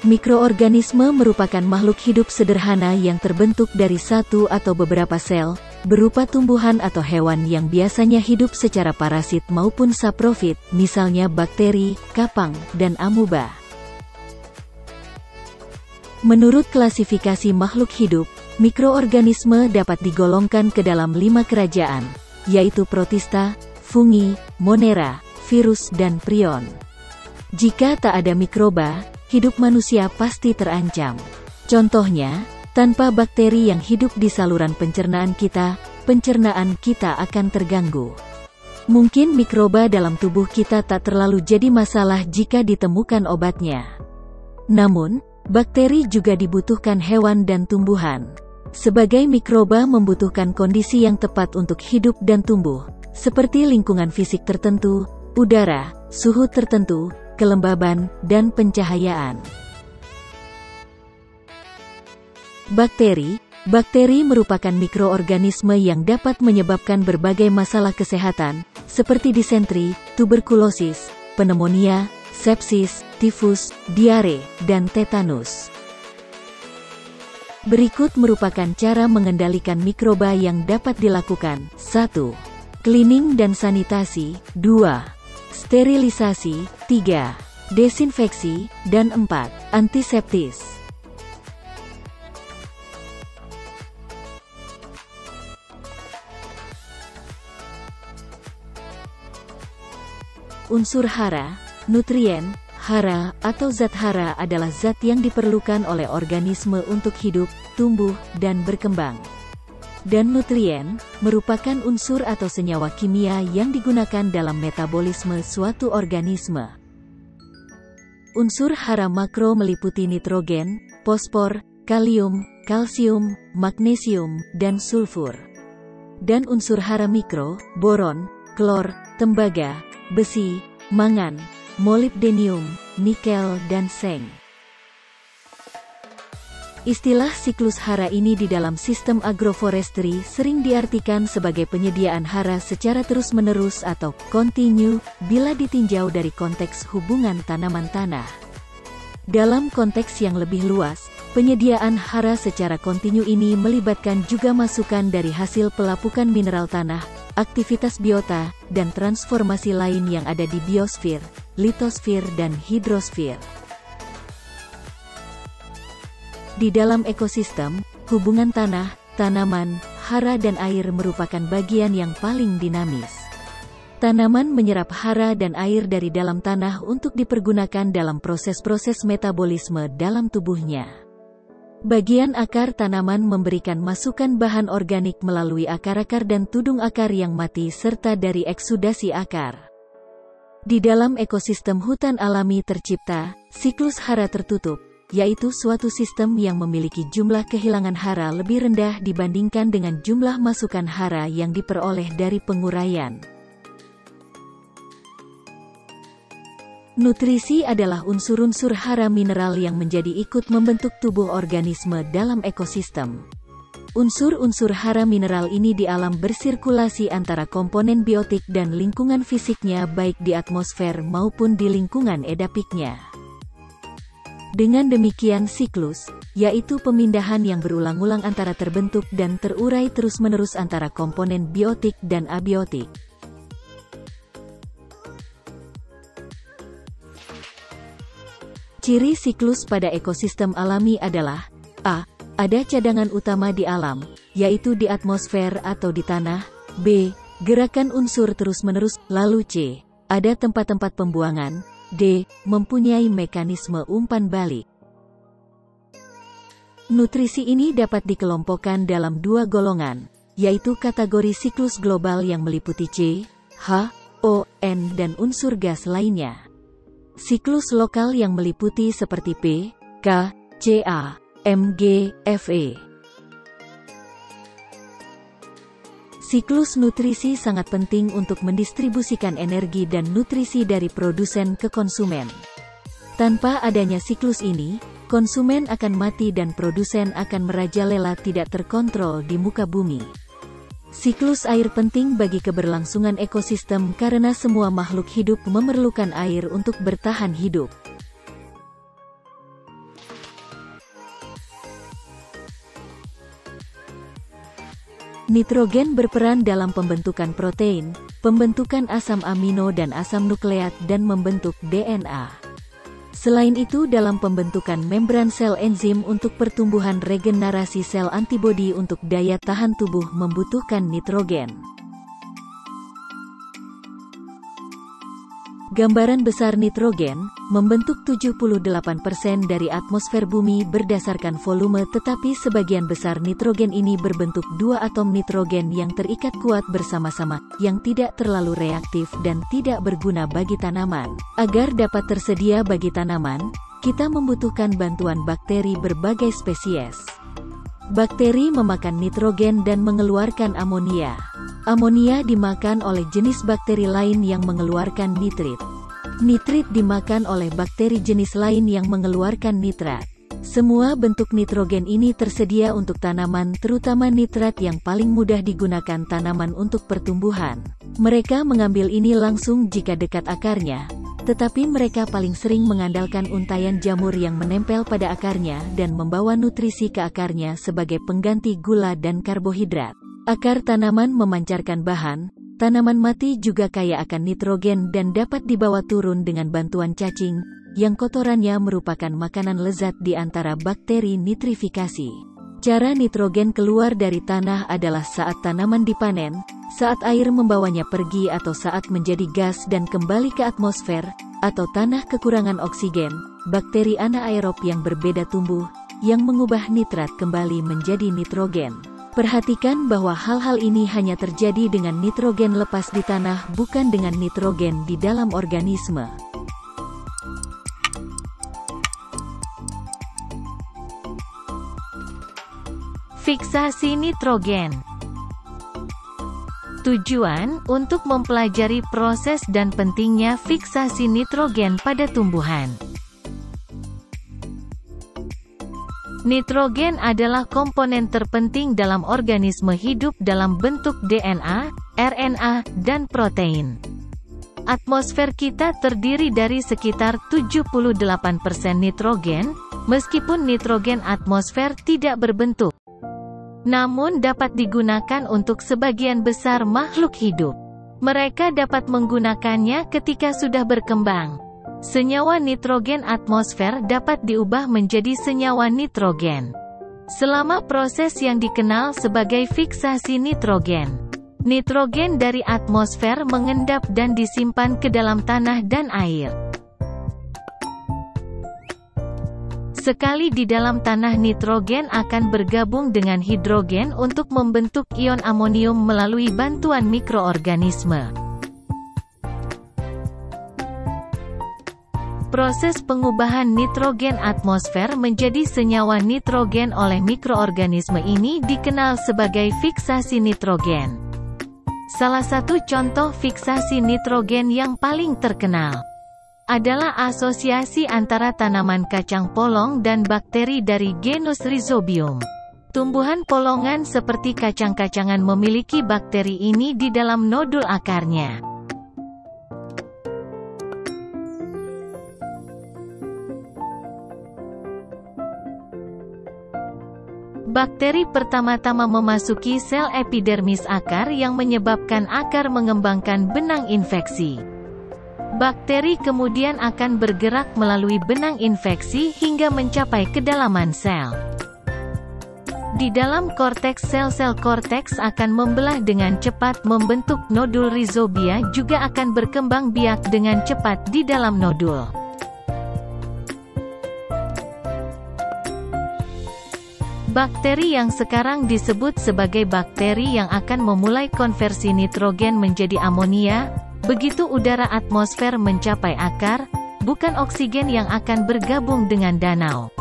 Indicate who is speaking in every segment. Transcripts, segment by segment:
Speaker 1: Mikroorganisme merupakan makhluk hidup sederhana yang terbentuk dari satu atau beberapa sel, berupa tumbuhan atau hewan yang biasanya hidup secara parasit maupun saprofit, misalnya bakteri, kapang, dan amuba. Menurut klasifikasi makhluk hidup, mikroorganisme dapat digolongkan ke dalam 5 kerajaan, yaitu protista, fungi, monera, virus dan prion. Jika tak ada mikroba, hidup manusia pasti terancam. Contohnya, tanpa bakteri yang hidup di saluran pencernaan kita akan terganggu. Mungkin mikroba dalam tubuh kita tak terlalu jadi masalah jika ditemukan obatnya. Namun, bakteri juga dibutuhkan hewan dan tumbuhan. Sebagai mikroba membutuhkan kondisi yang tepat untuk hidup dan tumbuh, seperti lingkungan fisik tertentu, udara, suhu tertentu, kelembaban, dan pencahayaan. Bakteri merupakan mikroorganisme yang dapat menyebabkan berbagai masalah kesehatan, seperti disentri, tuberkulosis, pneumonia, sepsis, tifus, diare, dan tetanus. Berikut merupakan cara mengendalikan mikroba yang dapat dilakukan. 1. Cleaning dan sanitasi. 2. Sterilisasi. 3. Desinfeksi. Dan 4. Antiseptis. Unsur hara, nutrien, hara, atau zat hara adalah zat yang diperlukan oleh organisme untuk hidup, tumbuh, dan berkembang. Dan nutrien, merupakan unsur atau senyawa kimia yang digunakan dalam metabolisme suatu organisme. Unsur hara makro meliputi nitrogen, fosfor, kalium, kalsium, magnesium, dan sulfur. Dan unsur hara mikro, boron, klor, tembaga, besi, mangan, molibdenium, nikel, dan seng. Istilah siklus hara ini di dalam sistem agroforestry sering diartikan sebagai penyediaan hara secara terus-menerus atau kontinu, bila ditinjau dari konteks hubungan tanaman tanah. Dalam konteks yang lebih luas, penyediaan hara secara kontinu ini melibatkan juga masukan dari hasil pelapukan mineral tanah, aktivitas biota, dan transformasi lain yang ada di biosfer, litosfer, dan hidrosfer. Di dalam ekosistem, hubungan tanah, tanaman, hara dan air merupakan bagian yang paling dinamis. Tanaman menyerap hara dan air dari dalam tanah untuk dipergunakan dalam proses-proses metabolisme dalam tubuhnya. Bagian akar tanaman memberikan masukan bahan organik melalui akar-akar dan tudung akar yang mati serta dari eksudasi akar. Di dalam ekosistem hutan alami tercipta, siklus hara tertutup, yaitu suatu sistem yang memiliki jumlah kehilangan hara lebih rendah dibandingkan dengan jumlah masukan hara yang diperoleh dari penguraian. Nutrisi adalah unsur-unsur hara mineral yang menjadi ikut membentuk tubuh organisme dalam ekosistem. Unsur-unsur hara mineral ini di alam bersirkulasi antara komponen biotik dan lingkungan fisiknya baik di atmosfer maupun di lingkungan edapiknya. Dengan demikian siklus, yaitu pemindahan yang berulang-ulang antara terbentuk dan terurai terus-menerus antara komponen biotik dan abiotik. Ciri siklus pada ekosistem alami adalah A. Ada cadangan utama di alam, yaitu di atmosfer atau di tanah. B. Gerakan unsur terus-menerus. Lalu C. Ada tempat-tempat pembuangan. D. Mempunyai mekanisme umpan balik. Nutrisi ini dapat dikelompokkan dalam 2 golongan, yaitu kategori siklus global yang meliputi C, H, O, N dan unsur gas lainnya. Siklus lokal yang meliputi seperti P, K, Ca, Mg, Fe. Siklus nutrisi sangat penting untuk mendistribusikan energi dan nutrisi dari produsen ke konsumen. Tanpa adanya siklus ini, konsumen akan mati dan produsen akan merajalela tidak terkontrol di muka bumi. Siklus air penting bagi keberlangsungan ekosistem karena semua makhluk hidup memerlukan air untuk bertahan hidup. Nitrogen berperan dalam pembentukan protein, pembentukan asam amino dan asam nukleat dan membentuk DNA. Selain itu dalam pembentukan membran sel enzim untuk pertumbuhan regenerasi sel antibodi untuk daya tahan tubuh membutuhkan nitrogen. Gambaran besar nitrogen, membentuk 78% dari atmosfer bumi berdasarkan volume tetapi sebagian besar nitrogen ini berbentuk dua atom nitrogen yang terikat kuat bersama-sama, yang tidak terlalu reaktif dan tidak berguna bagi tanaman. Agar dapat tersedia bagi tanaman, kita membutuhkan bantuan bakteri berbagai spesies. Bakteri memakan nitrogen dan mengeluarkan amonia. Amonia dimakan oleh jenis bakteri lain yang mengeluarkan nitrit. Nitrit dimakan oleh bakteri jenis lain yang mengeluarkan nitrat. Semua bentuk nitrogen ini tersedia untuk tanaman, terutama nitrat yang paling mudah digunakan tanaman untuk pertumbuhan. Mereka mengambil ini langsung jika dekat akarnya, tetapi mereka paling sering mengandalkan untaian jamur yang menempel pada akarnya dan membawa nutrisi ke akarnya sebagai pengganti gula dan karbohidrat. Akar tanaman memancarkan bahan, tanaman mati juga kaya akan nitrogen dan dapat dibawa turun dengan bantuan cacing, yang kotorannya merupakan makanan lezat di antara bakteri nitrifikasi. Cara nitrogen keluar dari tanah adalah saat tanaman dipanen, saat air membawanya pergi atau saat menjadi gas dan kembali ke atmosfer, atau tanah kekurangan oksigen, bakteri anaerob yang berbeda tumbuh, yang mengubah nitrat kembali menjadi nitrogen. Perhatikan bahwa hal-hal ini hanya terjadi dengan nitrogen lepas di tanah, bukan dengan nitrogen di dalam organisme.
Speaker 2: Fiksasi nitrogen. Tujuan, untuk mempelajari proses dan pentingnya fiksasi nitrogen pada tumbuhan. Nitrogen adalah komponen terpenting dalam organisme hidup dalam bentuk DNA, RNA, dan protein. Atmosfer kita terdiri dari sekitar 78% nitrogen, meskipun nitrogen atmosfer tidak berbentuk, namun dapat digunakan untuk sebagian besar makhluk hidup. Mereka dapat menggunakannya ketika sudah berkembang. Senyawa nitrogen atmosfer dapat diubah menjadi senyawa nitrogen selama proses yang dikenal sebagai fiksasi nitrogen. Nitrogen dari atmosfer mengendap dan disimpan ke dalam tanah dan air. Sekali di dalam tanah, nitrogen akan bergabung dengan hidrogen untuk membentuk ion amonium melalui bantuan mikroorganisme. Proses pengubahan nitrogen atmosfer menjadi senyawa nitrogen oleh mikroorganisme ini dikenal sebagai fiksasi nitrogen. Salah satu contoh fiksasi nitrogen yang paling terkenal adalah asosiasi antara tanaman kacang polong dan bakteri dari genus Rhizobium. Tumbuhan polongan seperti kacang-kacangan memiliki bakteri ini di dalam nodul akarnya. Bakteri pertama-tama memasuki sel epidermis akar yang menyebabkan akar mengembangkan benang infeksi. Bakteri kemudian akan bergerak melalui benang infeksi hingga mencapai kedalaman sel. Di dalam korteks, sel-sel korteks akan membelah dengan cepat membentuk nodul. Rhizobia juga akan berkembang biak dengan cepat di dalam nodul. Bakteri yang sekarang disebut sebagai bakteri yang akan memulai konversi nitrogen menjadi amonia, begitu udara atmosfer mencapai akar, bukan oksigen yang akan bergabung dengan danau.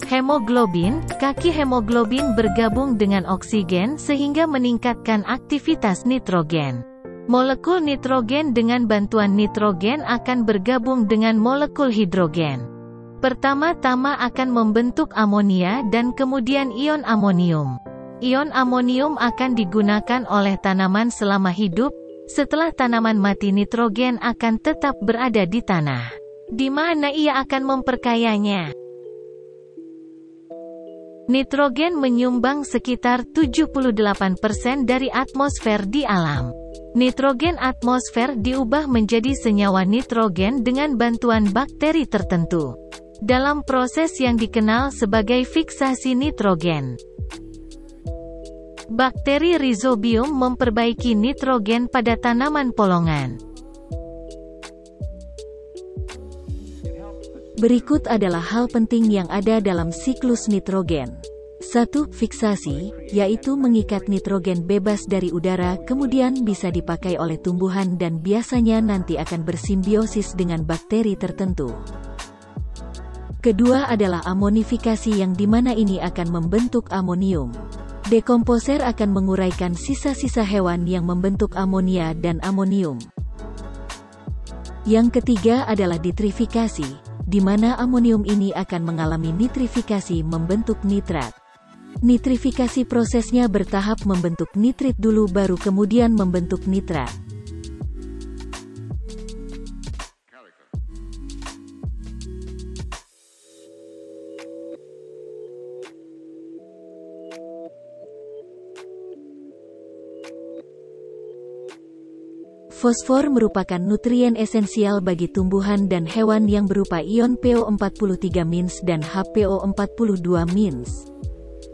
Speaker 2: Hemoglobin, kaki hemoglobin bergabung dengan oksigen sehingga meningkatkan aktivitas nitrogen. Molekul nitrogen dengan bantuan nitrogen akan bergabung dengan molekul hidrogen. Pertama-tama akan membentuk amonia dan kemudian ion amonium. Ion amonium akan digunakan oleh tanaman selama hidup. Setelah tanaman mati, nitrogen akan tetap berada di tanah. Di mana ia akan memperkayanya? Nitrogen menyumbang sekitar 78% dari atmosfer di alam. Nitrogen atmosfer diubah menjadi senyawa nitrogen dengan bantuan bakteri tertentu. Dalam proses yang dikenal sebagai fiksasi nitrogen. Bakteri Rhizobium memperbaiki nitrogen pada tanaman polongan.
Speaker 1: Berikut adalah hal penting yang ada dalam siklus nitrogen. 1. Fiksasi, yaitu mengikat nitrogen bebas dari udara kemudian bisa dipakai oleh tumbuhan dan biasanya nanti akan bersimbiosis dengan bakteri tertentu. Kedua adalah amonifikasi yang dimana ini akan membentuk amonium. Dekomposer akan menguraikan sisa-sisa hewan yang membentuk amonia dan amonium. Yang ketiga adalah nitrifikasi, di mana amonium ini akan mengalami nitrifikasi membentuk nitrat. Nitrifikasi prosesnya bertahap, membentuk nitrit dulu baru kemudian membentuk nitrat. Fosfor merupakan nutrien esensial bagi tumbuhan dan hewan yang berupa ion PO43- dan HPO42-.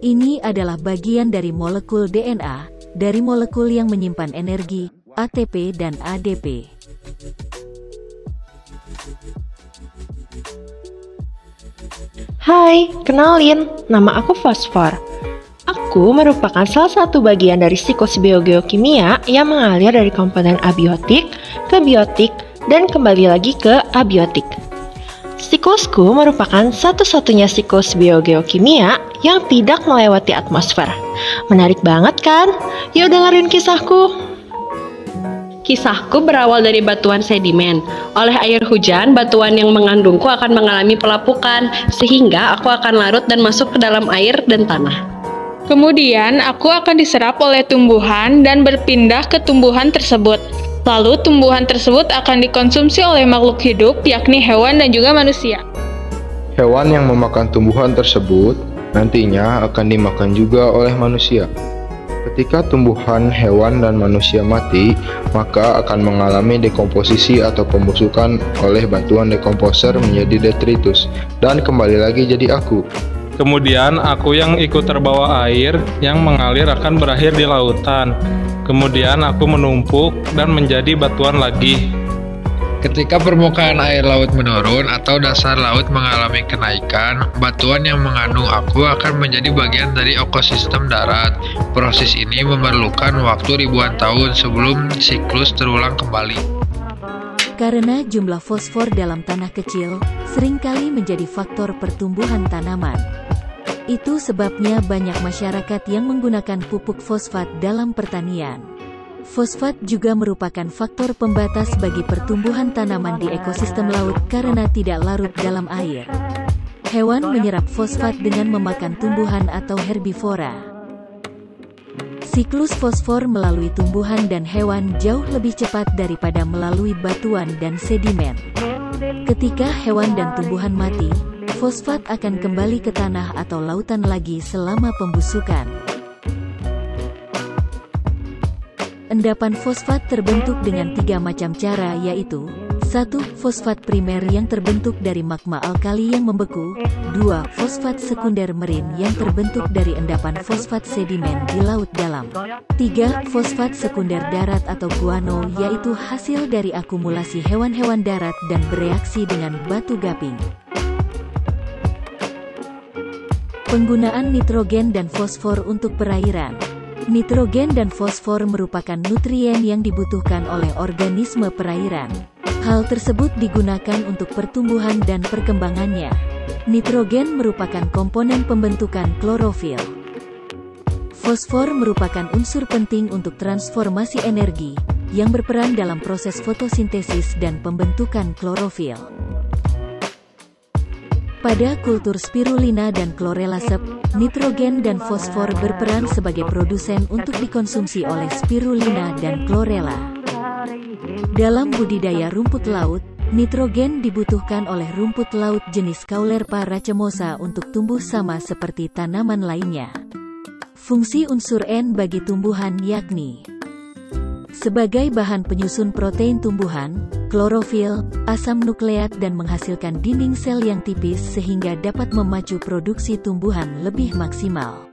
Speaker 1: Ini adalah bagian dari molekul DNA, dari molekul yang menyimpan energi, ATP dan ADP.
Speaker 3: Hai, kenalin, nama aku Fosfor. Aku merupakan salah satu bagian dari siklus biogeokimia yang mengalir dari komponen abiotik ke biotik dan kembali lagi ke abiotik. Siklusku merupakan satu-satunya siklus biogeokimia yang tidak melewati atmosfer. Menarik banget kan? Yuk dengerin kisahku.
Speaker 4: Kisahku berawal dari batuan sedimen. Oleh air hujan, batuan yang mengandungku akan mengalami pelapukan, sehingga aku akan larut dan masuk ke dalam air dan tanah.
Speaker 5: Kemudian, aku akan diserap oleh tumbuhan dan berpindah ke tumbuhan tersebut. Lalu, tumbuhan tersebut akan dikonsumsi oleh makhluk hidup, yakni hewan dan juga manusia.
Speaker 6: Hewan yang memakan tumbuhan tersebut nantinya akan dimakan juga oleh manusia. Ketika tumbuhan, hewan, dan manusia mati, maka akan mengalami dekomposisi atau pembusukan oleh batuan dekomposer menjadi detritus, dan kembali lagi jadi aku.
Speaker 7: Kemudian aku yang ikut terbawa air yang mengalir akan berakhir di lautan. Kemudian aku menumpuk dan menjadi batuan lagi.
Speaker 8: Ketika permukaan air laut menurun atau dasar laut mengalami kenaikan, batuan yang mengandung aku akan menjadi bagian dari ekosistem darat. Proses ini memerlukan waktu ribuan tahun sebelum siklus terulang kembali.
Speaker 1: Karena jumlah fosfor dalam tanah kecil seringkali menjadi faktor pertumbuhan tanaman. Itu sebabnya banyak masyarakat yang menggunakan pupuk fosfat dalam pertanian. Fosfat juga merupakan faktor pembatas bagi pertumbuhan tanaman di ekosistem laut karena tidak larut dalam air. Hewan menyerap fosfat dengan memakan tumbuhan atau herbivora. Siklus fosfor melalui tumbuhan dan hewan jauh lebih cepat daripada melalui batuan dan sedimen. Ketika hewan dan tumbuhan mati, fosfat akan kembali ke tanah atau lautan lagi selama pembusukan. Endapan fosfat terbentuk dengan 3 macam cara, yaitu 1. Fosfat primer yang terbentuk dari magma alkali yang membeku. 2. Fosfat sekunder marin yang terbentuk dari endapan fosfat sedimen di laut dalam. 3. Fosfat sekunder darat atau guano, yaitu hasil dari akumulasi hewan-hewan darat dan bereaksi dengan batu gaping. Penggunaan nitrogen dan fosfor untuk perairan. Nitrogen dan fosfor merupakan nutrien yang dibutuhkan oleh organisme perairan. Hal tersebut digunakan untuk pertumbuhan dan perkembangannya. Nitrogen merupakan komponen pembentukan klorofil. Fosfor merupakan unsur penting untuk transformasi energi, yang berperan dalam proses fotosintesis dan pembentukan klorofil. Pada kultur spirulina dan chlorella sep, nitrogen dan fosfor berperan sebagai produsen untuk dikonsumsi oleh spirulina dan chlorella. Dalam budidaya rumput laut, nitrogen dibutuhkan oleh rumput laut jenis Caulerpa racemosa untuk tumbuh sama seperti tanaman lainnya. Fungsi unsur N bagi tumbuhan yakni sebagai bahan penyusun protein tumbuhan, klorofil, asam nukleat dan menghasilkan dinding sel yang tipis sehingga dapat memacu produksi tumbuhan lebih maksimal.